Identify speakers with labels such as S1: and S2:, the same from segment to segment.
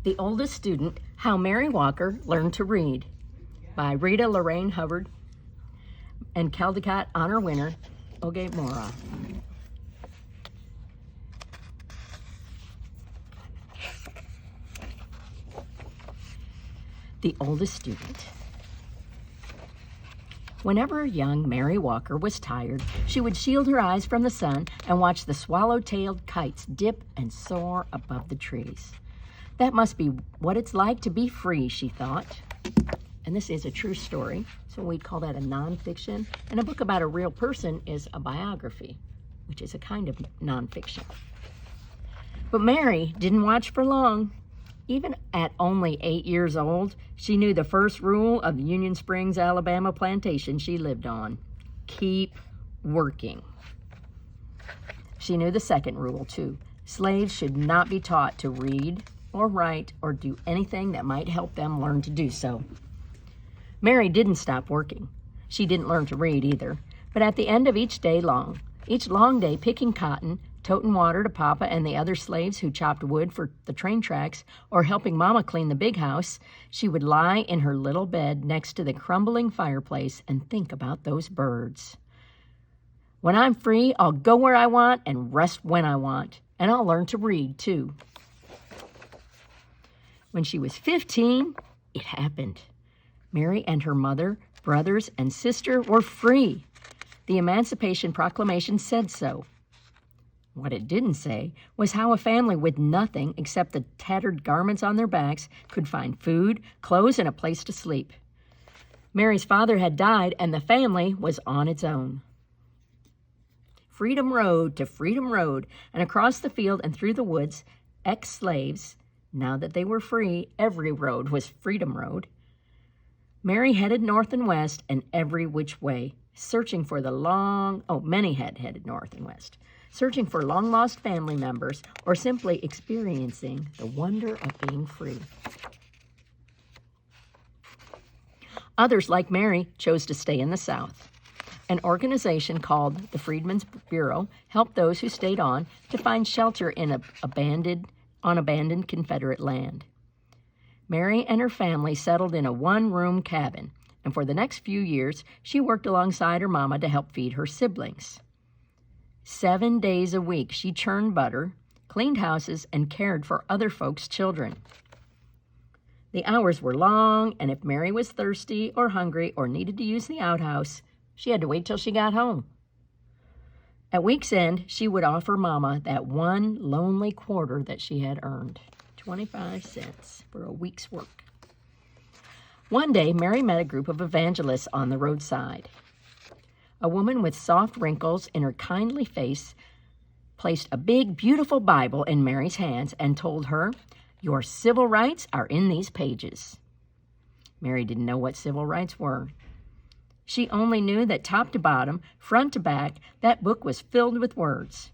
S1: The Oldest Student, How Mary Walker Learned to Read by Rita, Lorraine, Hubbard, and Caldecott Honor Winner, Mora. The Oldest Student. Whenever young Mary Walker was tired, she would shield her eyes from the sun and watch the swallow-tailed kites dip and soar above the trees. That must be what it's like to be free, she thought. And this is a true story, so we'd call that a nonfiction. And a book about a real person is a biography, which is a kind of nonfiction. But Mary didn't watch for long. Even at only 8 years old, she knew the first rule of the Union Springs, Alabama plantation she lived on: keep working. She knew the second rule, too. Slaves should not be taught to read or write or do anything that might help them learn to do so. Mary didn't stop working. She didn't learn to read either. But at the end of each long day picking cotton, toting water to Papa and the other slaves who chopped wood for the train tracks, or helping Mama clean the big house, she would lie in her little bed next to the crumbling fireplace and think about those birds. When I'm free, I'll go where I want and rest when I want, and I'll learn to read, too. When she was 15, it happened. Mary and her mother, brothers, and sister were free. The Emancipation Proclamation said so. What it didn't say was how a family with nothing except the tattered garments on their backs could find food, clothes, and a place to sleep. Mary's father had died, and the family was on its own. Freedom Road to Freedom Road, and across the field and through the woods, ex-slaves, now that they were free, every road was Freedom Road. Mary headed north and west and every which way, searching for many had headed north and west, searching for long-lost family members or simply experiencing the wonder of being free. Others, like Mary, chose to stay in the South. An organization called the Freedmen's Bureau helped those who stayed on to find shelter in abandoned Confederate land. Mary and her family settled in a one-room cabin, and for the next few years, she worked alongside her mama to help feed her siblings. 7 days a week, she churned butter, cleaned houses, and cared for other folks' children. The hours were long, and if Mary was thirsty or hungry or needed to use the outhouse, she had to wait till she got home. At week's end, she would offer Mama that one lonely quarter that she had earned, 25 cents for a week's work. One day, Mary met a group of evangelists on the roadside. A woman with soft wrinkles in her kindly face placed a big, beautiful Bible in Mary's hands and told her, "Your civil rights are in these pages." Mary didn't know what civil rights were. She only knew that top to bottom, front to back, that book was filled with words.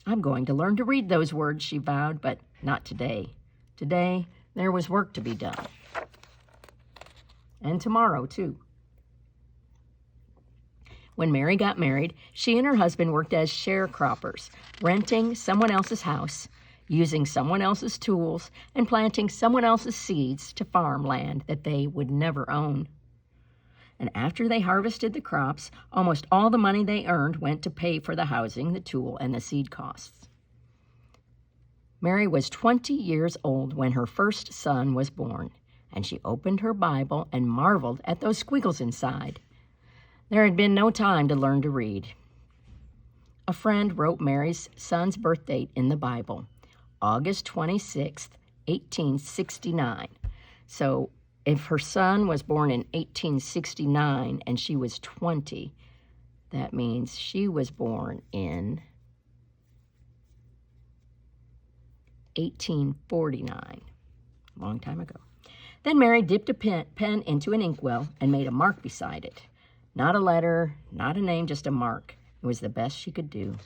S1: "I'm going to learn to read those words," she vowed, but not today. Today, there was work to be done. And tomorrow, too. When Mary got married, she and her husband worked as sharecroppers, renting someone else's house, using someone else's tools, and planting someone else's seeds to farm land that they would never own. And after they harvested the crops, almost all the money they earned went to pay for the housing, the tool, and the seed costs. Mary was 20 years old when her first son was born, and she opened her Bible and marveled at those squiggles inside. There had been no time to learn to read. A friend wrote Mary's son's birth date in the Bible, August 26th, 1869. So if her son was born in 1869 and she was 20, that means she was born in 1849, a long time ago. Then Mary dipped a pen into an inkwell and made a mark beside it. Not a letter, not a name, just a mark. It was the best she could do.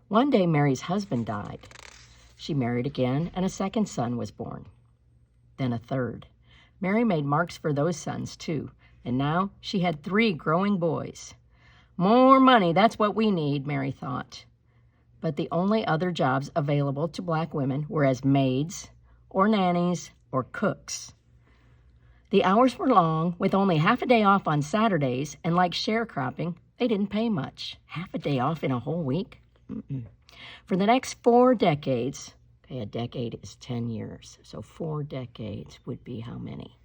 S1: One day, Mary's husband died. She married again, and a second son was born. Then a third. Mary made marks for those sons, too, and now she had 3 growing boys. More money, that's what we need, Mary thought. but the only other jobs available to black women were as maids or nannies or cooks. The hours were long, with only half a day off on Saturdays, and like sharecropping, they didn't pay much. Half a day off in a whole week? For the next 4 decades, okay, a decade is 10 years, so 4 decades would be how many?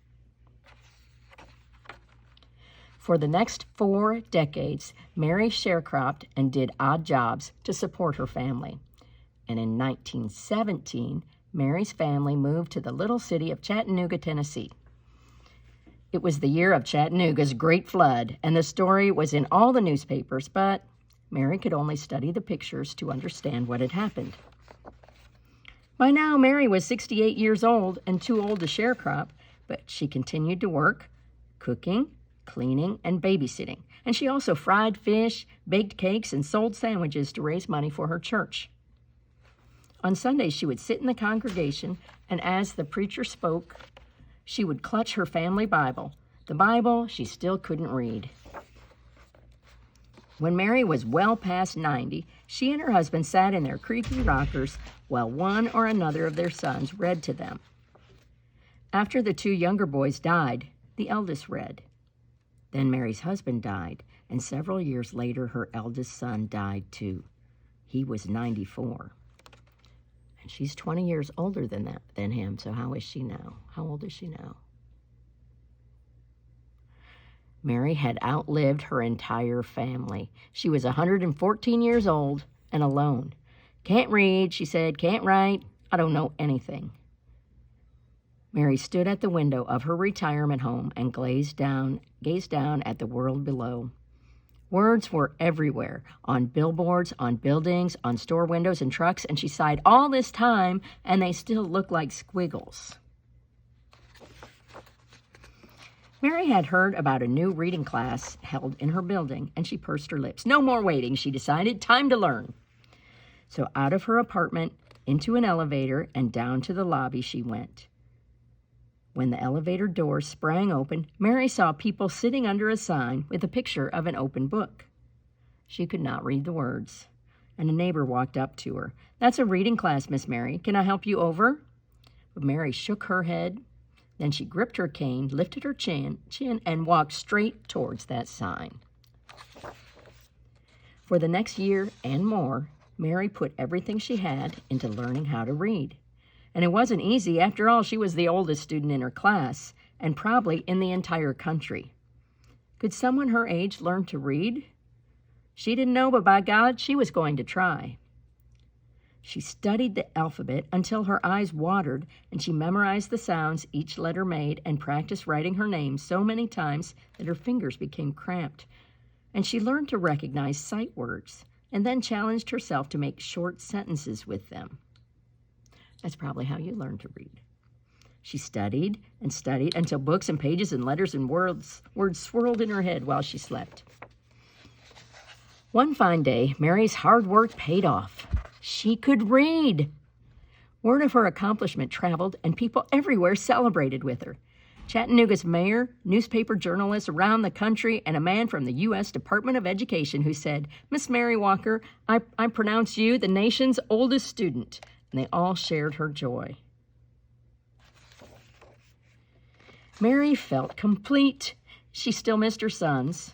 S1: For the next 4 decades, Mary sharecropped and did odd jobs to support her family. And in 1917, Mary's family moved to the little city of Chattanooga, Tennessee. It was the year of Chattanooga's Great Flood, and the story was in all the newspapers, but Mary could only study the pictures to understand what had happened. By now, Mary was 68 years old and too old to sharecrop, but she continued to work, cooking, cleaning, and babysitting. And she also fried fish, baked cakes, and sold sandwiches to raise money for her church. On Sundays, she would sit in the congregation, and as the preacher spoke, she would clutch her family Bible, the Bible she still couldn't read. When Mary was well past 90, she and her husband sat in their creaky rockers while one or another of their sons read to them. After the 2 younger boys died, the eldest read. Then Mary's husband died, and several years later her eldest son died too. He was 94. And she's 20 years older than him, so how is she now? How old is she now? Mary had outlived her entire family. She was 114 years old and alone. Can't read, she said, can't write, I don't know anything. Mary stood at the window of her retirement home and gazed down at the world below. Words were everywhere, on billboards, on buildings, on store windows and trucks, and she sighed all this time, and they still look like squiggles. Mary had heard about a new reading class held in her building, and she pursed her lips. No more waiting, she decided. Time to learn. So out of her apartment, into an elevator, and down to the lobby she went. When the elevator doors sprang open, Mary saw people sitting under a sign with a picture of an open book. She could not read the words, and a neighbor walked up to her. That's a reading class, Miss Mary. Can I help you over? But Mary shook her head. Then she gripped her cane, lifted her chin, and walked straight towards that sign. For the next year and more, Mary put everything she had into learning how to read. And it wasn't easy. After all, she was the oldest student in her class, and probably in the entire country. Could someone her age learn to read? She didn't know, but by God, she was going to try. She studied the alphabet until her eyes watered, and she memorized the sounds each letter made and practiced writing her name so many times that her fingers became cramped. And she learned to recognize sight words, and then challenged herself to make short sentences with them. That's probably how you learn to read. She studied and studied until books and pages and letters and words swirled in her head while she slept. One fine day, Mary's hard work paid off. She could read. Word of her accomplishment traveled, and people everywhere celebrated with her. Chattanooga's mayor, newspaper journalists around the country, and a man from the U.S. Department of Education who said, Miss Mary Walker, I pronounce you the nation's oldest student. And they all shared her joy. Mary felt complete. She still missed her sons.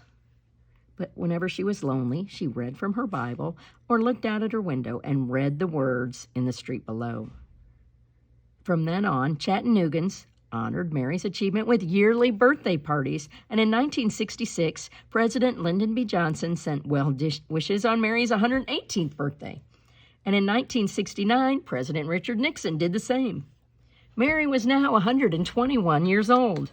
S1: But whenever she was lonely, she read from her Bible or looked out at her window and read the words in the street below. From then on, Chattanoogans honored Mary's achievement with yearly birthday parties, and in 1966, President Lyndon B. Johnson sent well wishes on Mary's 118th birthday. And in 1969, President Richard Nixon did the same. Mary was now 121 years old.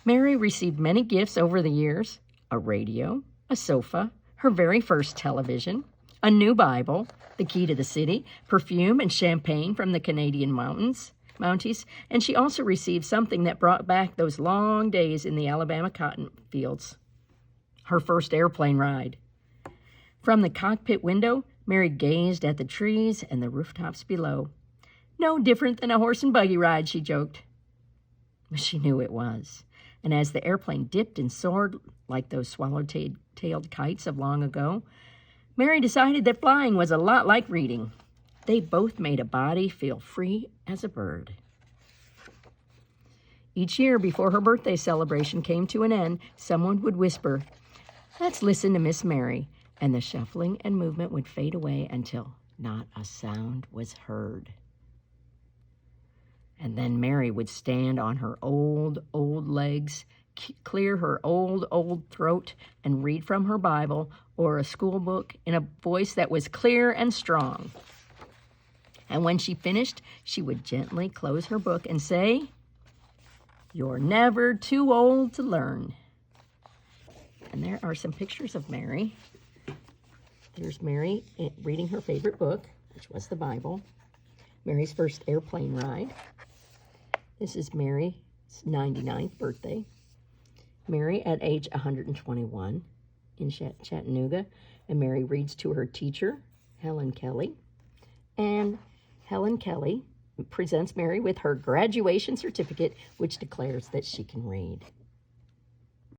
S1: Mary received many gifts over the years: a radio, a sofa, her very first television, a new Bible, the key to the city, perfume and champagne from the Canadian Mounties, and she also received something that brought back those long days in the Alabama cotton fields: her first airplane ride. From the cockpit window, Mary gazed at the trees and the rooftops below. No different than a horse and buggy ride, she joked. But she knew it was. And as the airplane dipped and soared like those swallow-tailed kites of long ago, Mary decided that flying was a lot like reading. They both made a body feel free as a bird. Each year before her birthday celebration came to an end, someone would whisper, "Let's listen to Miss Mary," and the shuffling and movement would fade away until not a sound was heard. And then Mary would stand on her old legs, clear her old throat, and read from her Bible or a school book in a voice that was clear and strong. And when she finished, she would gently close her book and say, "You're never too old to learn." And there are some pictures of Mary. Here's Mary reading her favorite book, which was the Bible. Mary's first airplane ride. This is Mary's 99th birthday. Mary at age 121 in Chattanooga. And Mary reads to her teacher, Helen Kelly. And Helen Kelly presents Mary with her graduation certificate, which declares that she can read.